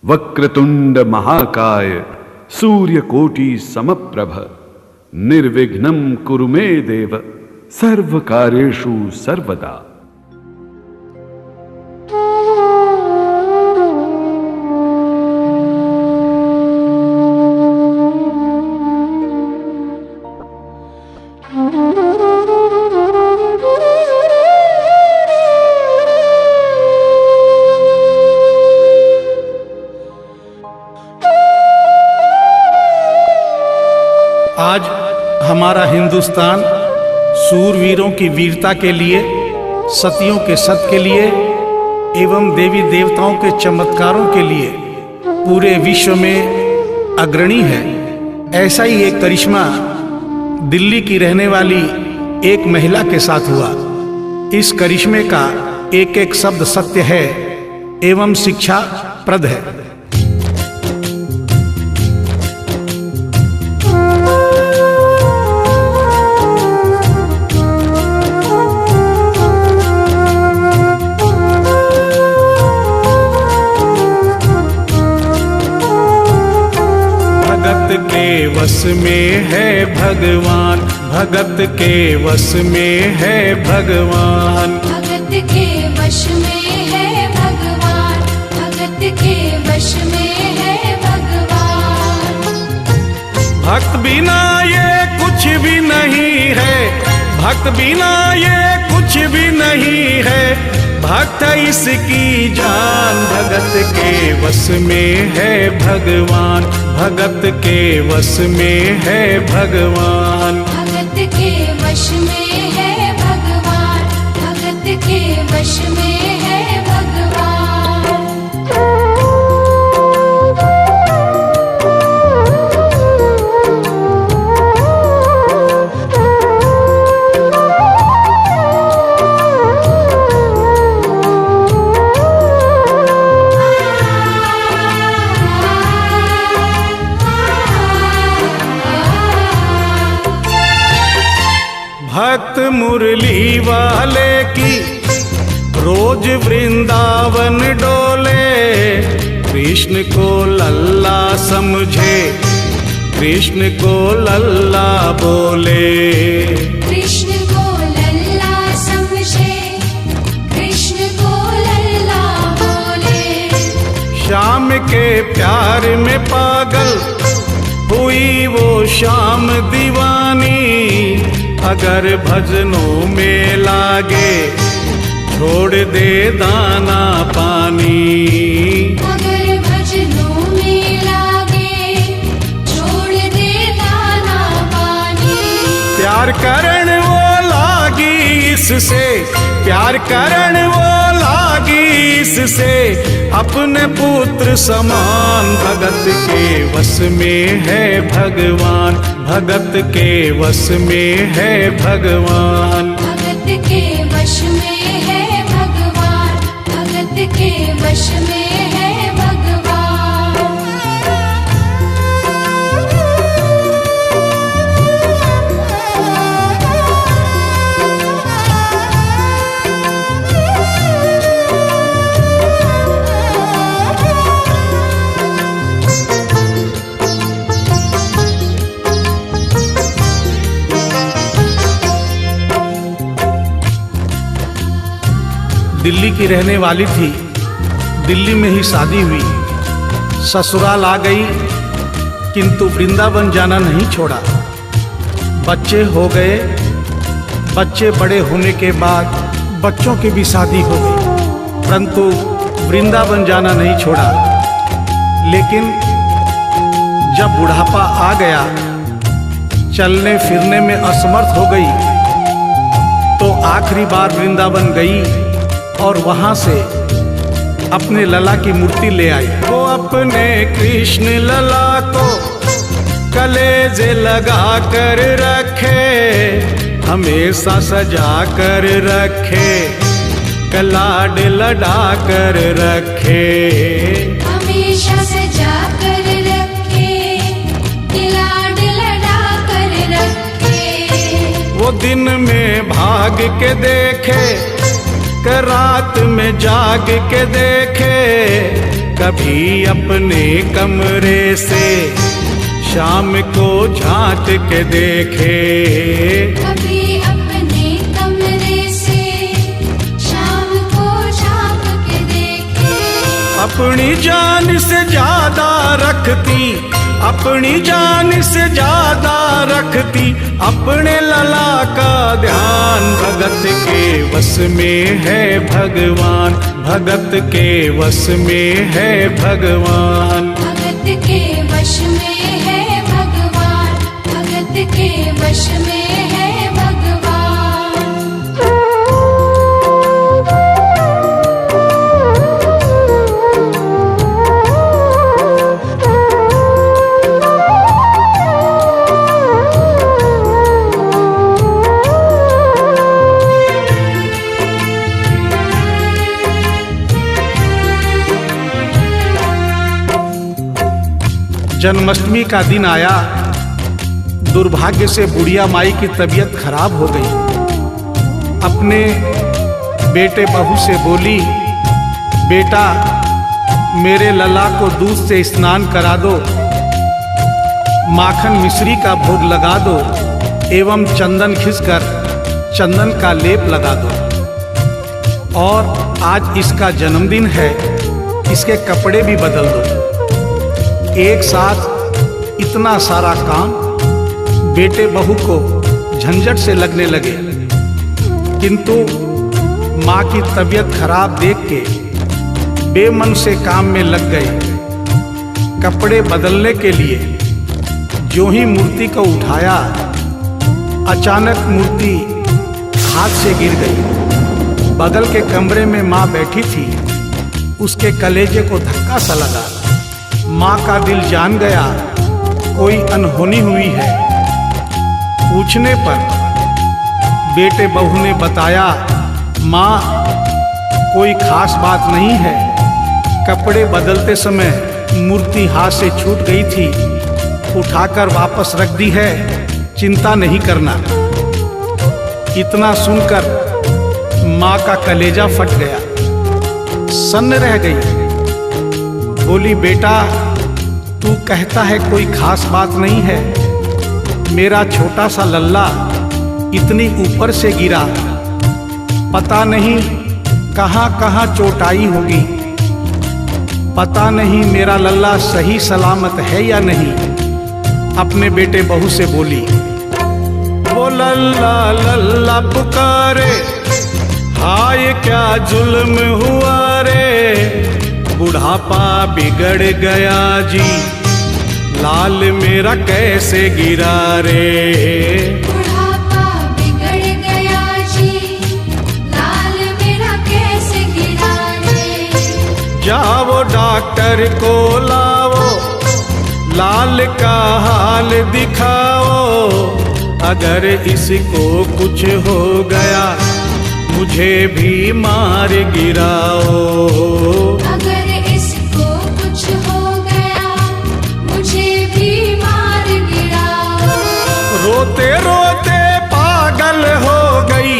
वक्रतुंड महाकाय सूर्यकोटि समप्रभ निर्विघ्नं कुरु मे देव सर्वकार्येषु सर्वदा। आज हमारा हिंदुस्तान सूरवीरों की वीरता के लिए, सतियों के सत के लिए एवं देवी देवताओं के चमत्कारों के लिए पूरे विश्व में अग्रणी है। ऐसा ही एक करिश्मा दिल्ली की रहने वाली एक महिला के साथ हुआ। इस करिश्मे का एक एक शब्द सत्य है एवं शिक्षा प्रद है। भगत के वश में है भगवान, भगत के वश में है भगवान, भगत के वश में है भगवान, भगत के वश में है भगवान। भक्त बिना ये कुछ भी नहीं है, भक्त बिना ये कुछ भी नहीं है, भक्त इसकी जान। भगत के वश में है भगवान, भगत के वश में है भगवान, भगत के वश में है भगवान, भगत के वश में है भगवान। भक्त मुरली वाले की रोज वृंदावन डोले, कृष्ण को लल्ला समझे, कृष्ण को लल्ला बोले, कृष्ण को लल्ला समझे, कृष्ण को लल्ला बोले। श्याम के प्यार में पागल हुई वो श्याम दीवानी, अगर भजनों में लागे छोड़ दे दाना पानी, अगर भजनों में लागे छोड़ दे दाना पानी। प्यार करण वो लागी इससे, प्यार करण वो लागी इससे, अपने पुत्र समान। भगत के वश में है भगवान, भगत के वश में है भगवान, भगत के वश में है भगवान, भगत के वश में है भगवान। दिल्ली की रहने वाली थी, दिल्ली में ही शादी हुई, ससुराल आ गई किंतु वृंदावन जाना नहीं छोड़ा। बच्चे हो गए, बच्चे बड़े होने के बाद बच्चों की भी शादी हो गई, परंतु वृंदावन जाना नहीं छोड़ा। लेकिन जब बुढ़ापा आ गया, चलने फिरने में असमर्थ हो गई, तो आखिरी बार वृंदावन गई और वहां से अपने लला की मूर्ति ले आई। वो अपने कृष्ण लला को कलेजे लगा कर रखे, हमेशा सजा कर रखे, कलाड लड़ा कर रखे, हमेशा सजा कर रखे, लाड लड़ा कर रखे। वो दिन में भाग के देखे कि रात में जाग के देखे, कभी अपने कमरे से शाम को झांक के देखे। कभी अपने कमरे से शाम को झांक के देखे। अपनी जान से ज्यादा रखती, अपनी जान से ज्यादा रखती अपने लला का ध्यान। भगत के वश में है भगवान, भगत के वश में है भगवान। भगत के वश में है भगवान, भगत के वश में है भगवान। जन्माष्टमी का दिन आया, दुर्भाग्य से बुढ़िया माई की तबीयत खराब हो गई। अपने बेटे बहू से बोली, बेटा मेरे लला को दूध से स्नान करा दो, माखन मिश्री का भोग लगा दो एवं चंदन खिसकर चंदन का लेप लगा दो। और आज इसका जन्मदिन है, इसके कपड़े भी बदल दो। एक साथ इतना सारा काम बेटे बहू को झंझट से लगने लगे, किंतु माँ की तबीयत खराब देख के बेमन से काम में लग गए। कपड़े बदलने के लिए जो ही मूर्ति को उठाया, अचानक मूर्ति हाथ से गिर गई। बगल के कमरे में माँ बैठी थी, उसके कलेजे को धक्का सा लगा। माँ का दिल जान गया कोई अनहोनी हुई है। पूछने पर बेटे बहू ने बताया, माँ कोई खास बात नहीं है, कपड़े बदलते समय मूर्ति हाथ से छूट गई थी, उठाकर वापस रख दी है, चिंता नहीं करना। इतना सुनकर माँ का कलेजा फट गया, सन्न रह गई। बोली, बेटा तू कहता है कोई खास बात नहीं है, मेरा छोटा सा लल्ला इतनी ऊपर से गिरा, पता नहीं कहाँ कहाँ चोट आई होगी, पता नहीं मेरा लल्ला सही सलामत है या नहीं। अपने बेटे बहू से बोली, वो लल्ला लल्ला पुकारे, हाय क्या जुल्म हुआ रे, बुढ़ापा बिगड़ गया जी, लाल मेरा कैसे गिरा रे। बुढ़ापा बिगड़ गया जी, लाल मेरा कैसे गिरा रे। जाओ डॉक्टर को लाओ, लाल का हाल दिखाओ, अगर इसको कुछ हो गया मुझे भी मार गिराओ। अगर इसको कुछ हो गया मुझे भी मार गिराओ। रोते रोते पागल हो गई,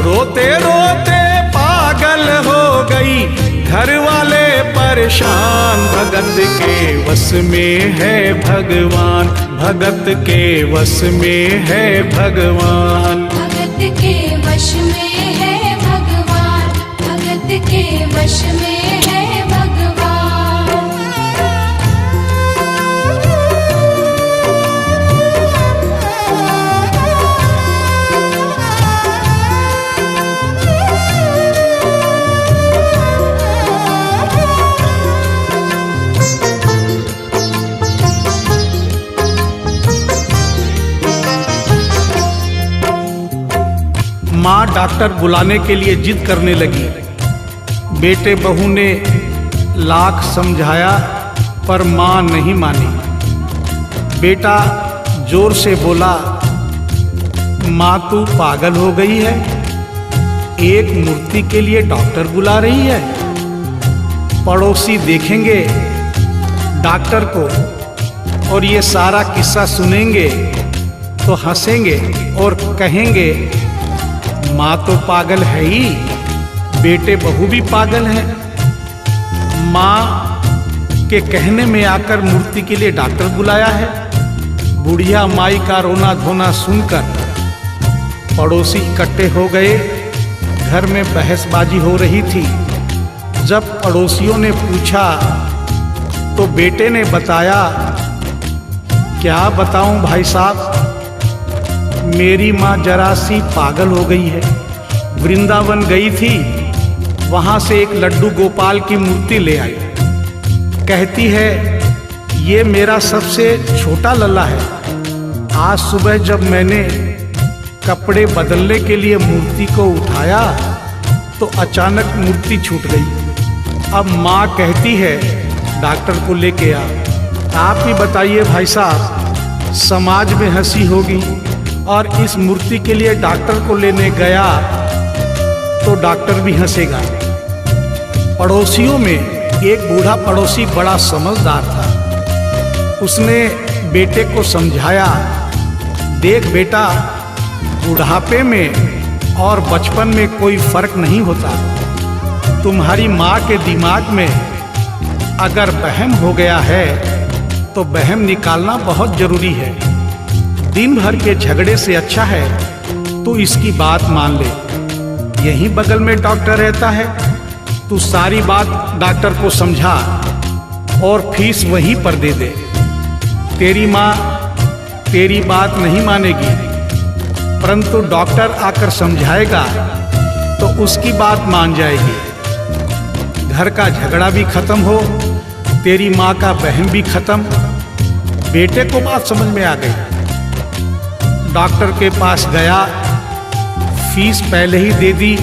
रोते रोते पागल हो गई, घर वाले परेशान। भगत के वश में है भगवान, भगत के वश में है भगवान। भगत के वश में है भगवान, भगत के वश में है भगवान। माँ डॉक्टर बुलाने के लिए जिद करने लगी। बेटे बहू ने लाख समझाया पर माँ नहीं मानी। बेटा जोर से बोला, माँ तू पागल हो गई है, एक मूर्ति के लिए डॉक्टर बुला रही है। पड़ोसी देखेंगे डॉक्टर को और ये सारा किस्सा सुनेंगे तो हंसेंगे और कहेंगे माँ तो पागल है ही, बेटे बहू भी पागल हैं। माँ के कहने में आकर मूर्ति के लिए डॉक्टर बुलाया है। बुढ़िया माई का रोना धोना सुनकर पड़ोसी इकट्ठे हो गए। घर में बहसबाजी हो रही थी। जब पड़ोसियों ने पूछा तो बेटे ने बताया, क्या बताऊं भाई साहब, मेरी माँ जरा सी पागल हो गई है। वृंदावन गई थी, वहां से एक लड्डू गोपाल की मूर्ति ले आई। कहती है ये मेरा सबसे छोटा लल्ला है। आज सुबह जब मैंने कपड़े बदलने के लिए मूर्ति को उठाया तो अचानक मूर्ति छूट गई। अब माँ कहती है डॉक्टर को लेके आ। आप ही बताइए भाई साहब, समाज में हंसी होगी और इस मूर्ति के लिए डॉक्टर को लेने गया तो डॉक्टर भी हंसेगा। पड़ोसियों में एक बूढ़ा पड़ोसी बड़ा समझदार था। उसने बेटे को समझाया, देख बेटा, बुढ़ापे में और बचपन में कोई फर्क नहीं होता। तुम्हारी माँ के दिमाग में अगर वहम हो गया है तो वहम निकालना बहुत जरूरी है। दिन भर के झगड़े से अच्छा है तू इसकी बात मान ले। यहीं बगल में डॉक्टर रहता है, तू सारी बात डॉक्टर को समझा और फीस वहीं पर दे दे। तेरी माँ तेरी बात नहीं मानेगी, परंतु डॉक्टर आकर समझाएगा तो उसकी बात मान जाएगी। घर का झगड़ा भी खत्म हो, तेरी माँ का बहन भी खत्म। बेटे को बात समझ में आ गई। डॉक्टर के पास गया, फीस पहले ही दे दी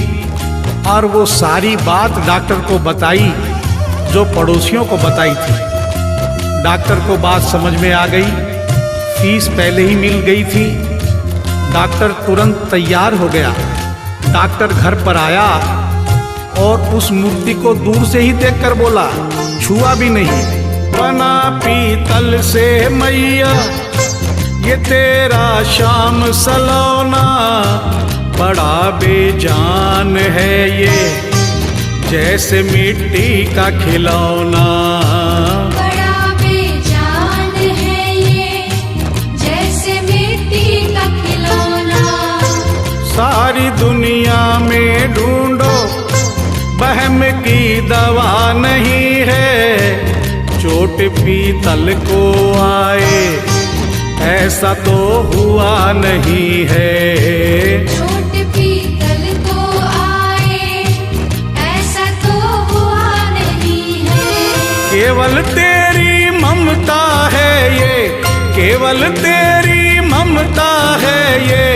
और वो सारी बात डॉक्टर को बताई जो पड़ोसियों को बताई थी। डॉक्टर को बात समझ में आ गई, फीस पहले ही मिल गई थी। डॉक्टर तुरंत तैयार हो गया। डॉक्टर घर पर आया और उस मूर्ति को दूर से ही देखकर बोला, छुआ भी नहीं। बना पीतल से मैया ये तेरा शाम सलोना, बड़ा बेजान है ये जैसे मिट्टी का खिलौना। बड़ा बेजान है ये जैसे मिट्टी का खिलौना। सारी दुनिया में ढूंढो वहम की दवा नहीं है, चोट पीतल को आए ऐसा तो हुआ नहीं है। चोट पीतल को आए ऐसा तो हुआ नहीं है। केवल तेरी ममता है ये, केवल तेरी ममता है ये,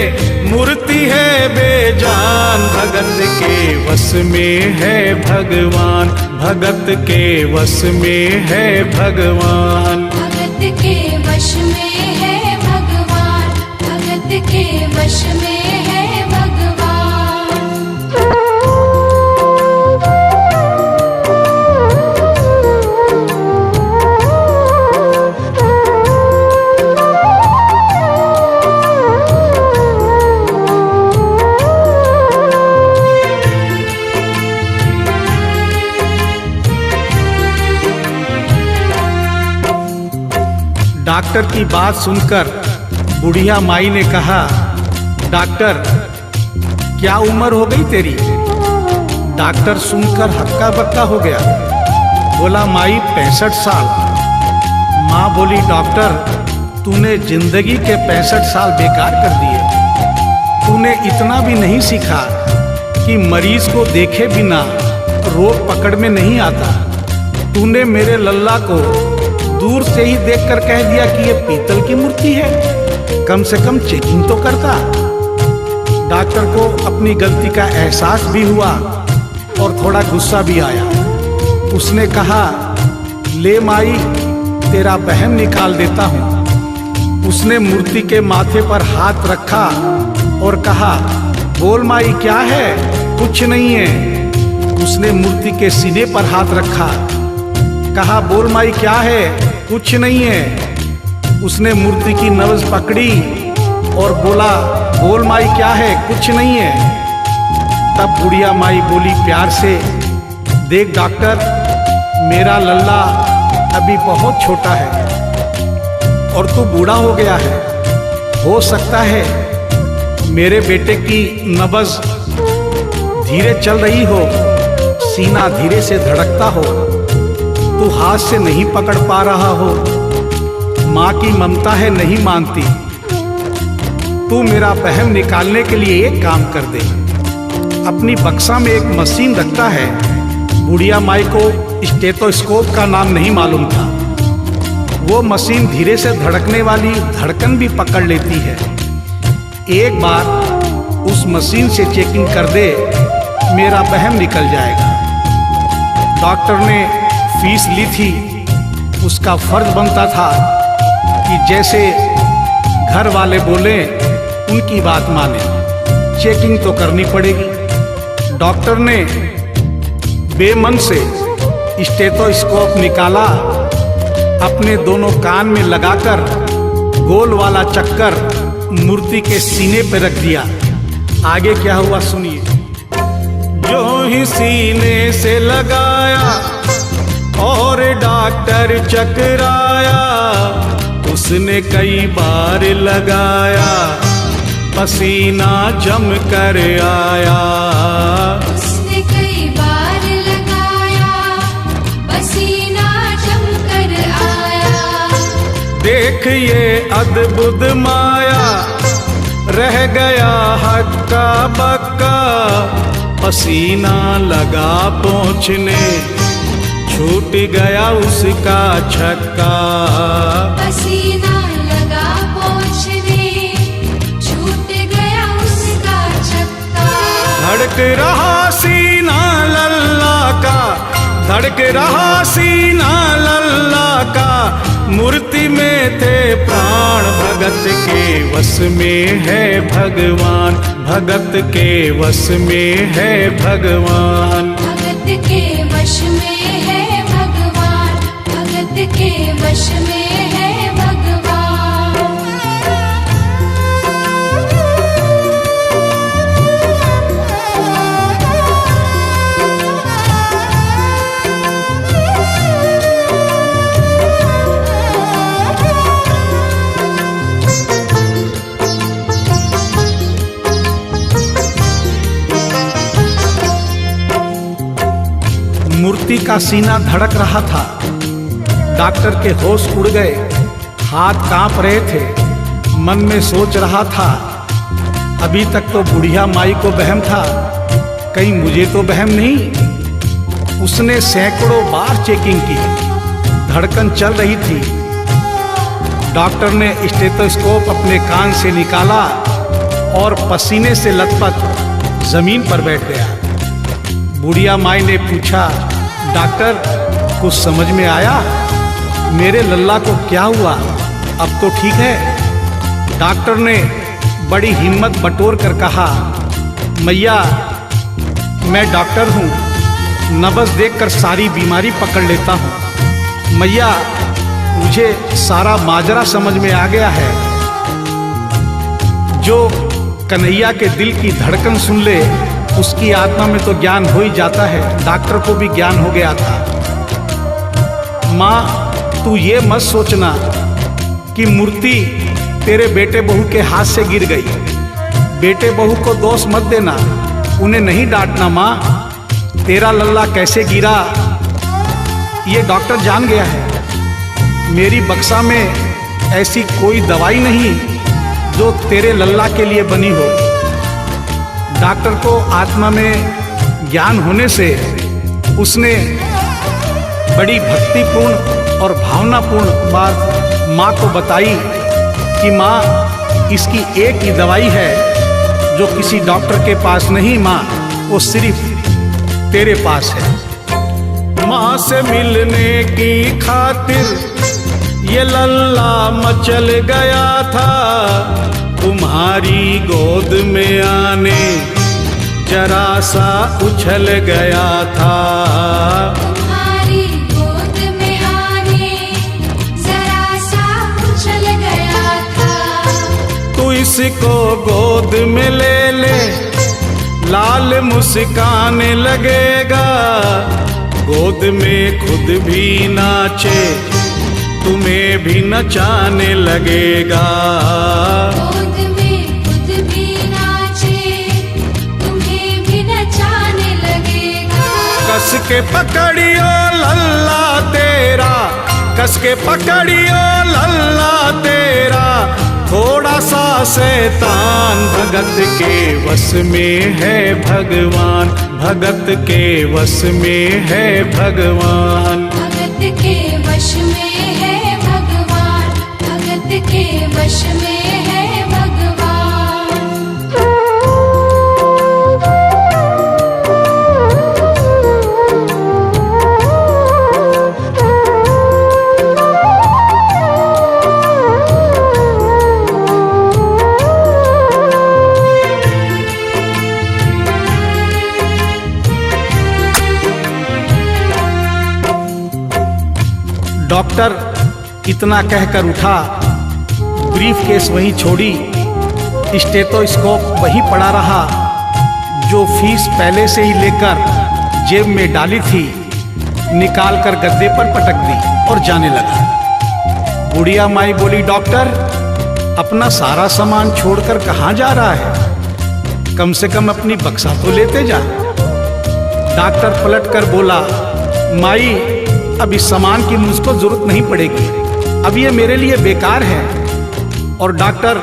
मूर्ति है बेजान। भगत के वश में है भगवान, भगत के वश में है भगवान। भगत के वश में है भगवान, भगत के वश में है भगवान। डॉक्टर की बात सुनकर बुढ़िया माई ने कहा, डॉक्टर क्या उम्र हो गई तेरी? डॉक्टर सुनकर हक्का बक्का हो गया। बोला माई 65 साल। माँ बोली डॉक्टर तूने जिंदगी के 65 साल बेकार कर दिए। तूने इतना भी नहीं सीखा कि मरीज को देखे बिना रोग पकड़ में नहीं आता। तूने मेरे लल्ला को दूर से ही देखकर कह दिया कि ये पीतल की मूर्ति है, कम से कम चेकिंग तो करता। डॉक्टर को अपनी गलती का एहसास भी हुआ और थोड़ा गुस्सा भी आया। उसने कहा ले माई तेरा बहम निकाल देता हूँ। उसने मूर्ति के माथे पर हाथ रखा और कहा बोल माई क्या है? कुछ नहीं है। उसने मूर्ति के सीने पर हाथ रखा, कहा बोल माई क्या है? कुछ नहीं है। उसने मूर्ति की नब्ज पकड़ी और बोला बोल माई क्या है? कुछ नहीं है। तब बुढ़िया माई बोली प्यार से, देख डॉक्टर, मेरा लल्ला अभी बहुत छोटा है और तू बूढ़ा हो गया है। हो सकता है मेरे बेटे की नब्ज धीरे चल रही हो, सीना धीरे से धड़कता हो, तू हाथ से नहीं पकड़ पा रहा हो, माँ की ममता है नहीं मानती। तू मेरा वहम निकालने के लिए एक काम कर दे। अपनी बक्सा में एक मशीन रखता है। बुढ़िया माई को स्टेथोस्कोप का नाम नहीं मालूम था। वो मशीन धीरे से धड़कने वाली धड़कन भी पकड़ लेती है। एक बार उस मशीन से चेकिंग कर दे, मेरा वहम निकल जाएगा। डॉक्टर ने फीस ली थी, उसका फर्ज बनता था कि जैसे घर वाले बोले उनकी बात माने। चेकिंग तो करनी पड़ेगी। डॉक्टर ने बेमन से स्टेथोस्कोप निकाला, अपने दोनों कान में लगाकर गोल वाला चक्कर मूर्ति के सीने पर रख दिया। आगे क्या हुआ सुनिए। जो ही सीने से लगाया और डॉक्टर चकराया, उसने कई बार लगाया, पसीना जम कर आया। उसने कई बार लगाया, पसीना जम कर आया। देख ये अद्भुत माया, रह गया हक्का बक्का, पसीना लगा पहुँचने, छूट गया उसका छक्का। पसीना लगा पहुँचने, छूट गया उसका छक्का। धड़क रहा सीना लल्ला का, धड़क रहा सीना लल्ला का, मूर्ति में थे प्राण, भगत के वश में है भगवान, भगत के वश में है भगवान। भगत के वश में है भगवान, भगत के वश में है भगवान। मूर्ति का सीना धड़क रहा था। डॉक्टर के होश उड़ गए, हाथ कांप रहे थे। मन में सोच रहा था, अभी तक तो बुढ़िया माई को वहम था, कहीं मुझे तो वहम नहीं। उसने सैकड़ों बार चेकिंग की, धड़कन चल रही थी। डॉक्टर ने स्टेथोस्कोप अपने कान से निकाला और पसीने से लथपथ जमीन पर बैठ गया। बुढ़िया माई ने पूछा, डॉक्टर कुछ समझ में आया? मेरे लल्ला को क्या हुआ? अब तो ठीक है। डॉक्टर ने बड़ी हिम्मत बटोर कर कहा, मैया मैं डॉक्टर हूँ, नब्ज देखकर सारी बीमारी पकड़ लेता हूँ। मैया मुझे सारा माजरा समझ में आ गया है। जो कन्हैया के दिल की धड़कन सुन ले, उसकी आत्मा में तो ज्ञान हो ही जाता है। डॉक्टर को भी ज्ञान हो गया था। माँ तू ये मत सोचना कि मूर्ति तेरे बेटे बहू के हाथ से गिर गई। बेटे बहू को दोष मत देना, उन्हें नहीं डांटना। माँ तेरा लल्ला कैसे गिरा ये डॉक्टर जान गया है। मेरी बक्सा में ऐसी कोई दवाई नहीं जो तेरे लल्ला के लिए बनी हो। डॉक्टर को आत्मा में ज्ञान होने से उसने बड़ी भक्तिपूर्ण और भावनापूर्ण बात माँ को बताई कि माँ इसकी एक ही दवाई है जो किसी डॉक्टर के पास नहीं, माँ वो सिर्फ तेरे पास है। माँ से मिलने की खातिर ये लल्ला मचल गया था, तुम्हारी गोद में आने जरा सा उछल गया था। तुम्हारी गोद में आने जरा सा उछल गया था। तू इसको गोद में ले ले, लाल मुस्कान लगेगा, गोद में खुद भी नाचे, तुम्हें भी नचाने लगेगा। गोद में खुद भी नाचे, तुम्हें भी नचाने लगेगा। कस के पकड़ियो लल्ला तेरा, कस के पकड़ियो लल्ला तेरा, थोड़ा सा शैतान भगत के वश में है भगवान, भगत के वश में है भगवान। भगत के वश में है भगवान, भगत के वश में है भगवान। डॉक्टर इतना कहकर उठा, ब्रीफ केस वहीं छोड़ी, स्टेथोस्कोप वहीं पड़ा रहा जो फीस पहले से ही लेकर जेब में डाली थी, निकाल कर गद्दे पर पटक दी और जाने लगा। बुढ़िया माई बोली, डॉक्टर अपना सारा सामान छोड़कर कहाँ जा रहा है, कम से कम अपनी बक्सा तो लेते जा। डॉक्टर पलट कर बोला, माई अब इस सामान की मुझको जरूरत नहीं पड़ेगी, अब ये मेरे लिए बेकार है। और डॉक्टर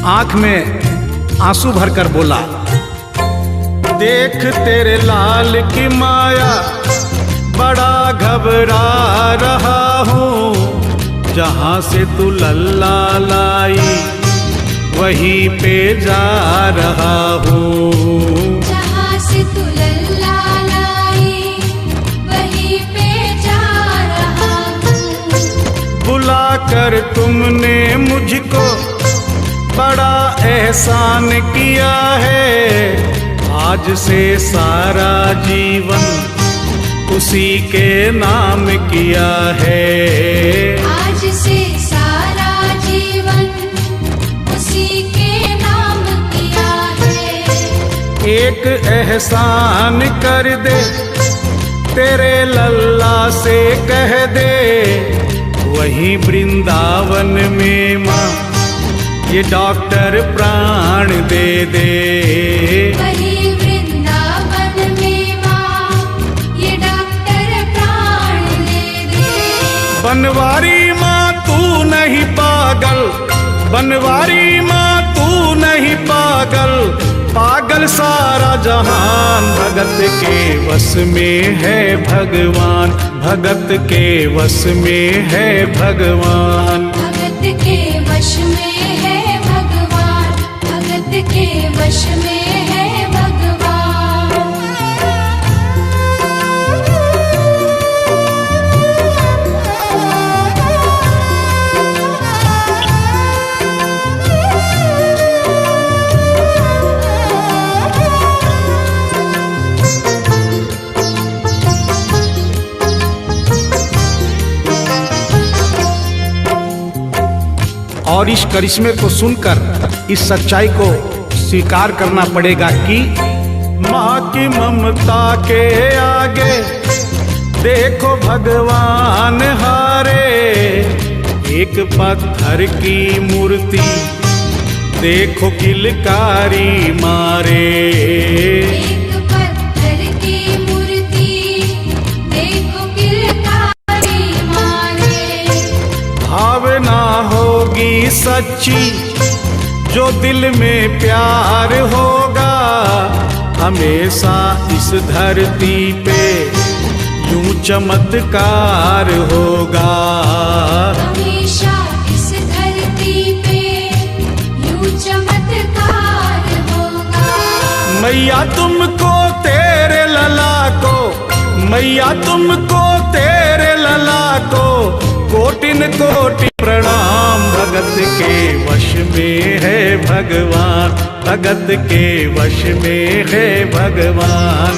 आंख में आंसू भरकर बोला, देख तेरे लाल की माया, बड़ा घबरा रहा हूँ, जहाँ से तू लल्ला लाई वहीं पे जा रहा हूँ। जहाँ से तू लल्ला लाई वहीं पे जा रहा हूँ। बुला कर तुमने मुझको बड़ा एहसान किया है, आज से सारा जीवन उसी के नाम किया है। आज से सारा जीवन उसी के नाम किया है। एक एहसान कर दे, तेरे लल्ला से कह दे, वहीं वृंदावन में माँ ये डॉक्टर प्राण दे दे। वहीं वृंदावन में माँ ये डॉक्टर प्राण दे दे। बनवारी माँ तू नहीं पागल, बनवारी माँ तू नहीं पागल, पागल सारा जहान, भगत के वश में है भगवान, भगत के वश में है भगवान। भगत के वश में है भगवान, भगत के वश में है भगवान। और इस करिश्मे को सुनकर इस सच्चाई को स्वीकार करना पड़ेगा कि माँ की ममता के आगे देखो भगवान हारे। एक पत्थर की मूर्ति देखो किलकारी मारे। एक पत्थर की मूर्ति देखो किलकारी मारे। भावना होगी सच्ची जो दिल में प्यार होगा, हमेशा इस धरती पे यूं चमत्कार होगा। हमेशा इस धरती पे यूं चमत्कार होगा। मैया तुमको तेरे लला को, मैया तुमको तेरे लला को कोटिन कोटि प्रणाम। भगत के वश में है भगवान, भगत के वश में है भगवान।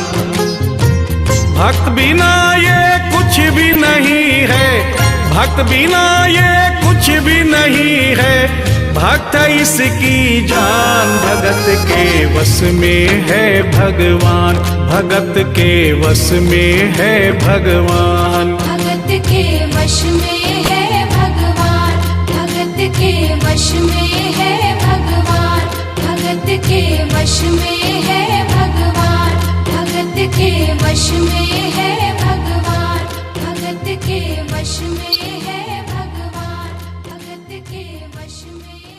भक्त बिना ये कुछ भी नहीं है, भक्त बिना ये कुछ भी नहीं है। भक्त इसकी जान भगत के वश में है भगवान, भगत के वश में है भगवान। भगत के वश में है भगवान, भगत के वश में है भगवान, भगत के वश में है भगवान, भगत के वश में है भगवान, भगत के वश में है भगवान, भगत के वश में